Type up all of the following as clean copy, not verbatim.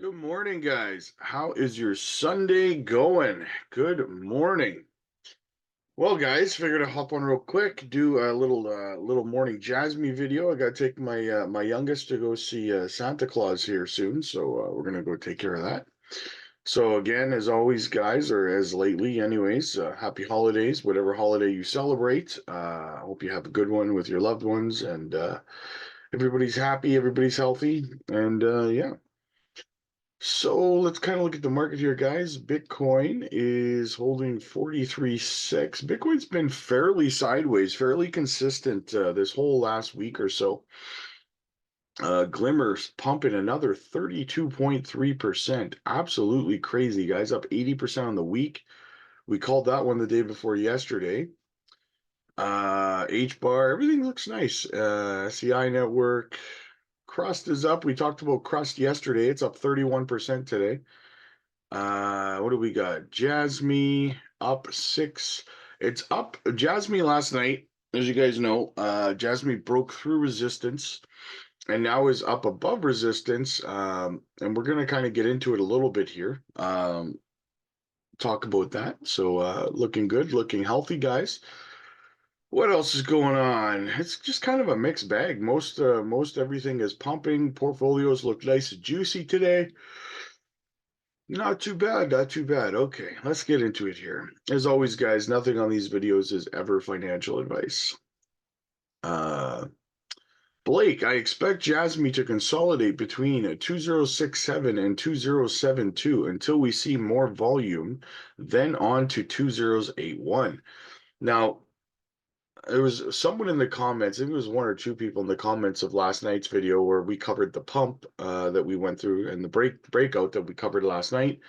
Good morning, guys. How is your Sunday going? Good morning. Well, guys, figured I'd hop on real quick, do a little morning Jasmine video. I gotta take my youngest to go see Santa Claus here soon, so we're gonna go take care of that. So again, as always, guys, or as lately, anyways, happy holidays, whatever holiday you celebrate. I hope you have a good one with your loved ones, and everybody's happy, everybody's healthy, and yeah. So let's kind of look at the market here, guys. Bitcoin is holding 43.6. Bitcoin's been fairly sideways, fairly consistent this whole last week or so. Glimmer's pumping another 32.3%. Absolutely crazy, guys. Up 80% on the week. We called that one the day before yesterday. H bar, everything looks nice. CI network, Crust is up. We talked about Crust yesterday. It's up 31% today. What do we got? Jasmy up 6. It's up. Jasmy last night, as you guys know, Jasmy broke through resistance and now is up above resistance. And we're gonna kind of get into it a little bit here. Talk about that. So looking good, looking healthy, guys. What else is going on? It's just kind of a mixed bag. Most everything is pumping. Portfolios look nice and juicy today. Not too bad, not too bad. Okay, let's get into it here. As always, guys, nothing on these videos is ever financial advice. Uh, Blake, I expect Jasmy to consolidate between a 2067 and 2072 until we see more volume, then on to 2081. Now, there was someone in the comments, I think it was one or two people in the comments of last night's video where we covered the pump that we went through and the breakout that we covered last night.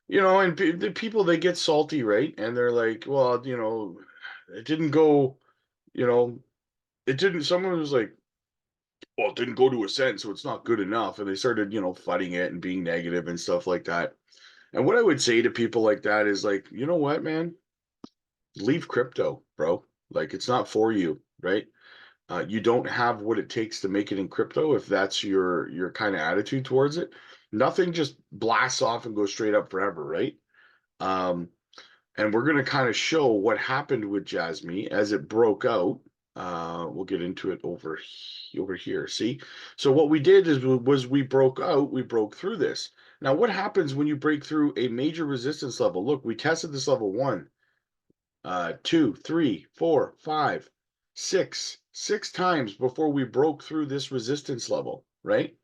And the people, they get salty, right? And they're like, well, it didn't go, you know, it didn't. Someone was like, well, it didn't go to a cent, so it's not good enough. And they started, fighting it and being negative and stuff like that. And what I would say to people like that is like, you know what, man? Leave crypto, bro. Like, it's not for you, right? You don't have what it takes to make it in crypto if that's your kind of attitude towards it. Nothing just blasts off and goes straight up forever, right? Um, and we're going to kind of show what happened with Jasmy as it broke out. We'll get into it over here. See, so what we did was we broke out, we broke through this. Now, what happens when you break through a major resistance level? Look, we tested this level 1, 2, 3, 4, 5, 6 times before we broke through this resistance level, right?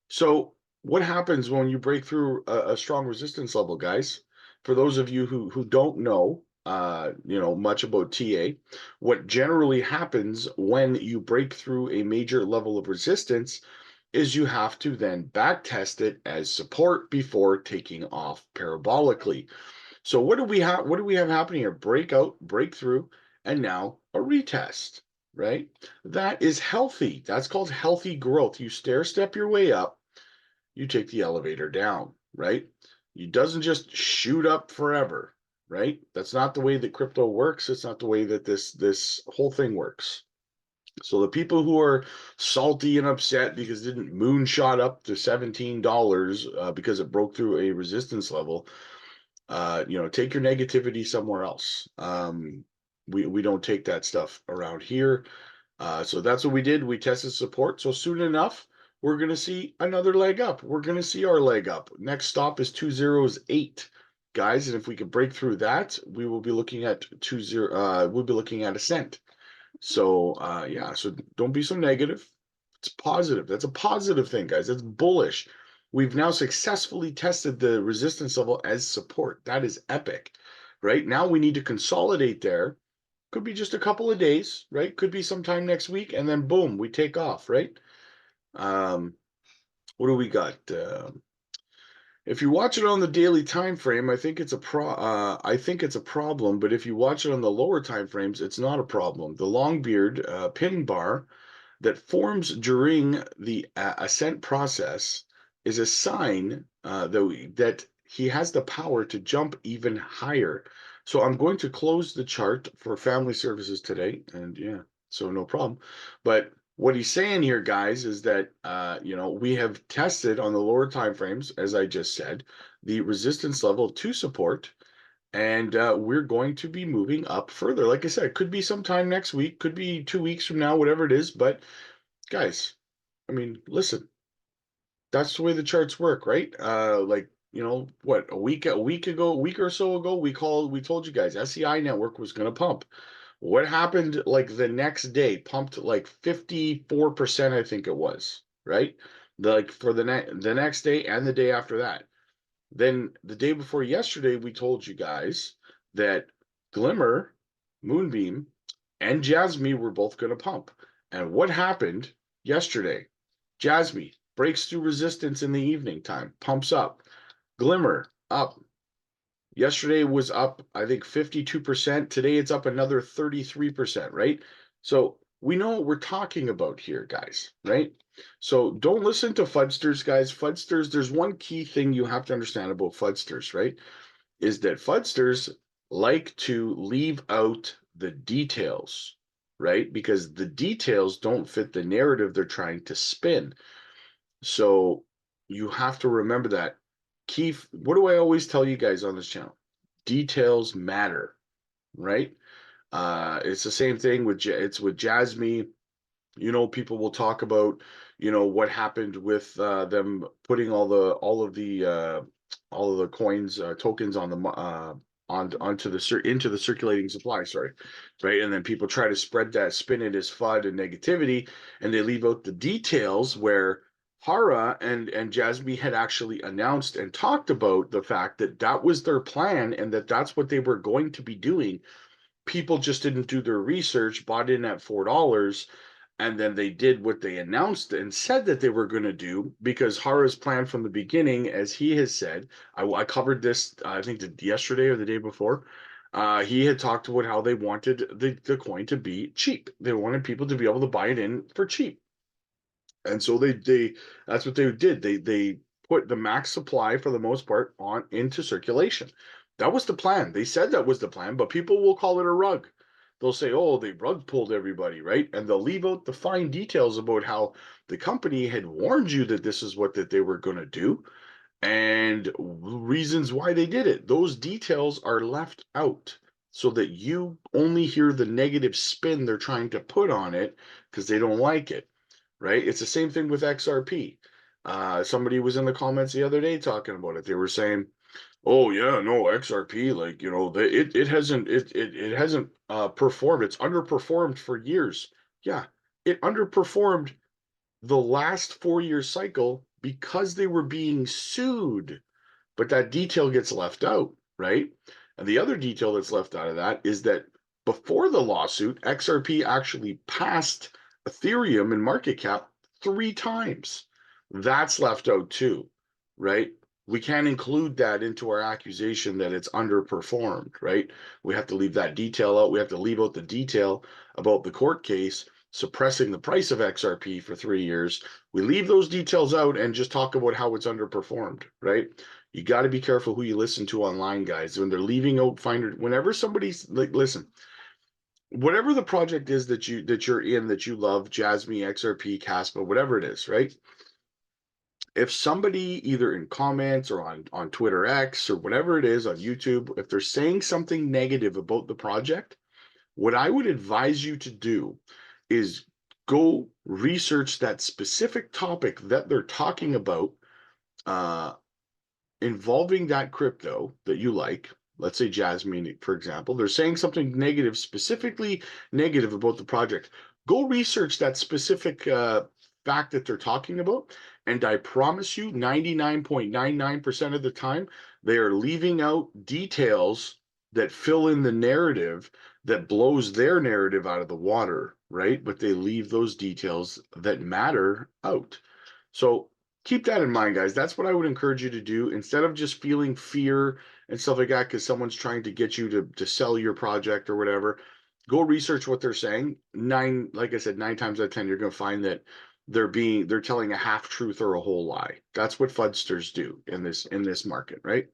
So what happens when you break through a strong resistance level, guys? For those of you who don't know, much about TA, what generally happens when you break through a major level of resistance is you have to then back test it as support before taking off parabolically. So what do we have happening here? Breakout, breakthrough, and now a retest, right? That is healthy. That's called healthy growth. You stair step your way up, you take the elevator down, right? It doesn't just shoot up forever, right? That's not the way that crypto works. It's not the way that this whole thing works. So the people who are salty and upset because it didn't moonshot up to $17 because it broke through a resistance level, take your negativity somewhere else. We don't take that stuff around here. So that's what we did. We tested support. So soon enough, we're going to see another leg up. We're going to see our leg up. Next stop is 208, guys. And if we can break through that, we will be looking at 20. We'll be looking at a cent. So yeah. So don't be so negative. It's positive. That's a positive thing, guys. That's bullish. We've now successfully tested the resistance level as support. That is epic, right? Now we need to consolidate there. Could be just a couple of days, right? Could be sometime next week, and then boom, we take off, right? Um, what do we got? If you watch it on the daily time frame, I think it's a problem. But if you watch it on the lower time frames, it's not a problem. The long beard pin bar that forms during the ascent process is a sign that he has the power to jump even higher. So I'm going to close the chart for family services today, and yeah, so no problem. But What he's saying here, guys, is that we have tested on the lower time frames, as I just said, the resistance level to support, and we're going to be moving up further. Like I said, it could be sometime next week, could be 2 weeks from now, whatever it is. But guys, I mean, listen, that's the way the charts work, right? Like what a week or so ago, we told you guys SEI network was going to pump. What happened like the next day? Pumped like 54%, I think it was, right? Like for the next day and the day after that. Then the day before yesterday, we told you guys that Glimmer, Moonbeam, and Jasmine were both going to pump. And what happened yesterday? Jasmine breaks through resistance in the evening time, pumps up. Glimmer up. Yesterday was up, I think, 52%. Today it's up another 33%, right? So we know what we're talking about here, guys, right? So don't listen to fudsters, guys. Fudsters, there's one key thing you have to understand about fudsters, right? Is that fudsters like to leave out the details, right? Because the details don't fit the narrative they're trying to spin. So you have to remember that. Keith, what do I always tell you guys on this channel? Details matter, right? It's the same thing with Jasmine. People will talk about, what happened with them putting all of the coins tokens on the onto into the circulating supply, sorry, right? And then people try to spin it as FUD and negativity, and they leave out the details where Hara and Jasmine had actually announced and talked about the fact that that was their plan and that that's what they were going to be doing. People just didn't do their research, bought in at $4, and then they did what they announced and said that they were going to do, because Hara's plan from the beginning, as he has said, I covered this, I think yesterday or the day before. He had talked about how they wanted the coin to be cheap. They wanted people to be able to buy it in for cheap. And so they that's what they did. They put the max supply for the most part on into circulation. That was the plan. They said that was the plan, but people will call it a rug. They'll say, "Oh, they rug pulled everybody," right? And they'll leave out the fine details about how the company had warned you that this is what that they were going to do and reasons why they did it. Those details are left out so that you only hear the negative spin they're trying to put on it because they don't like it, right? It's the same thing with XRP. Somebody was in the comments the other day talking about it. They were saying, "Oh yeah, no XRP, like it hasn't performed. It's underperformed for years." Yeah, it underperformed the last 4 year cycle because they were being sued. But that detail gets left out, right? And the other detail that's left out of that is that before the lawsuit, XRP actually passed Ethereum in market cap 3 times. That's left out too, right? We can't include that into our accusation that it's underperformed, right? We have to leave that detail out. We have to leave out the detail about the court case suppressing the price of XRP for 3 years. We leave those details out and just talk about how it's underperformed, right? You got to be careful who you listen to online, guys. When they're leaving out finder, whenever somebody's like, listen, whatever the project is that you're in that you love, Jasmine, XRP, Caspa, whatever it is, right? If somebody either in comments or on Twitter X or whatever it is on YouTube, if they're saying something negative about the project, what I would advise you to do is go research that specific topic that they're talking about uh, involving that crypto that you like. Let's say Jasmine, for example. They're saying something negative, specifically negative about the project. Go research that specific fact that they're talking about. And I promise you, 99.99% of the time, they are leaving out details that fill in the narrative that blows their narrative out of the water, right? But they leave those details that matter out. So keep that in mind, guys. That's what I would encourage you to do instead of just feeling fear and stuff like that because someone's trying to get you to sell your project or whatever. Go research what they're saying. Like I said, 9 times out of 10, you're going to find that they're telling a half truth or a whole lie. That's what fudsters do in this market, right?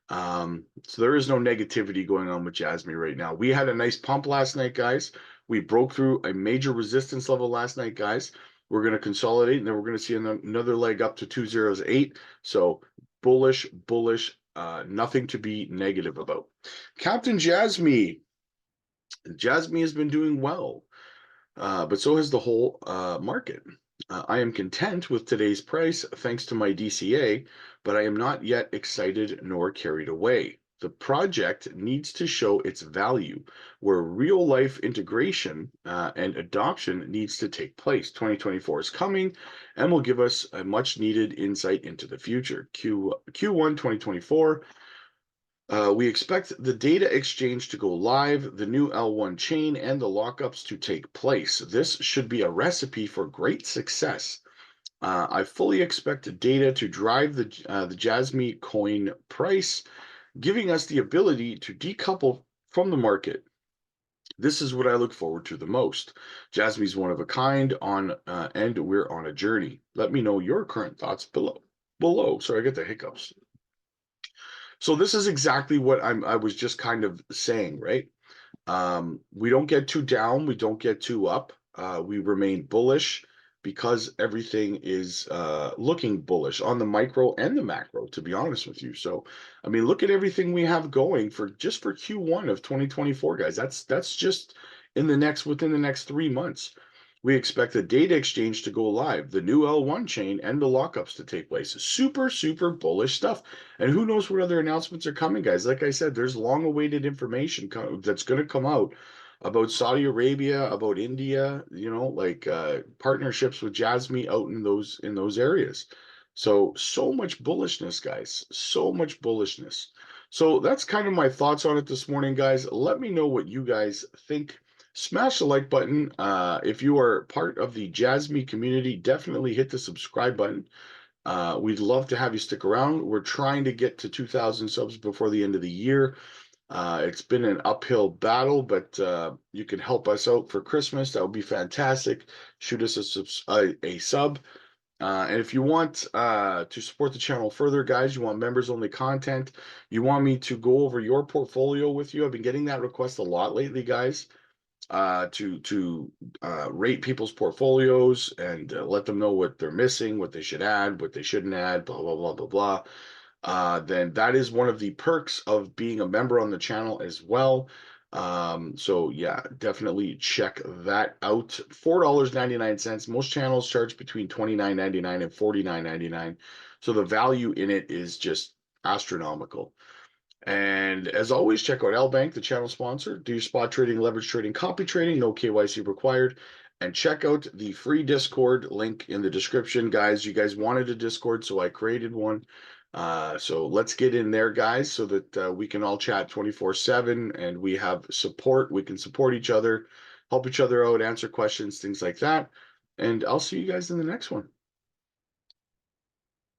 So there is no negativity going on with Jasmine right now. We had a nice pump last night, guys. We broke through a major resistance level last night, guys. We're going to consolidate, and then we're going to see another leg up to 208. So bullish, bullish, nothing to be negative about. Captain Jasmine. Jasmine has been doing well, but so has the whole market. I am content with today's price thanks to my DCA, but I am not yet excited nor carried away. The project needs to show its value, where real life integration and adoption needs to take place. 2024 is coming and will give us a much needed insight into the future. Q1 2024. We expect the data exchange to go live, the new L1 chain, and the lockups to take place. This should be a recipe for great success. I fully expect data to drive the Jasmine coin price, giving us the ability to decouple from the market. This is what I look forward to the most. Jasmine's one of a kind and we're on a journey. Let me know your current thoughts below. Sorry, I get the hiccups. So this is exactly what I was just kind of saying, right? We don't get too down, we don't get too up. We remain bullish because everything is looking bullish on the micro and the macro, to be honest with you. So, I mean, look at everything we have going for Q1 of 2024, guys. That's just within the next 3 months. We expect the data exchange to go live, the new L1 chain, and the lockups to take place. Super, super bullish stuff. And who knows what other announcements are coming, guys. Like I said, there's long-awaited information that's going to come out about Saudi Arabia, about India, like partnerships with Jasmine out in those areas. So much bullishness, guys. So much bullishness. So that's kind of my thoughts on it this morning, guys. Let me know what you guys think. Smash the like button. If you are part of the Jasmine community, definitely hit the subscribe button. We'd love to have you stick around. We're trying to get to 2,000 subs before the end of the year. It's been an uphill battle, but you can help us out for Christmas. That would be fantastic. Shoot us a sub. And if you want to support the channel further, guys, you want members-only content, you want me to go over your portfolio with you. I've been getting that request a lot lately, guys. To rate people's portfolios and let them know what they're missing, what they should add, what they shouldn't add, blah, blah, blah, blah, blah. Then that is one of the perks of being a member on the channel as well. So yeah, definitely check that out. $4.99. Most channels charge between $29.99 and $49.99. So the value in it is just astronomical. And as always, check out L Bank, the channel sponsor. Do spot trading, leverage trading, copy trading, no KYC required. And check out the free Discord link in the description, guys. You guys wanted a Discord, so I created one. So let's get in there, guys, so that we can all chat 24/7 and we have support. We can support each other, help each other out, answer questions, things like that. And I'll see you guys in the next one.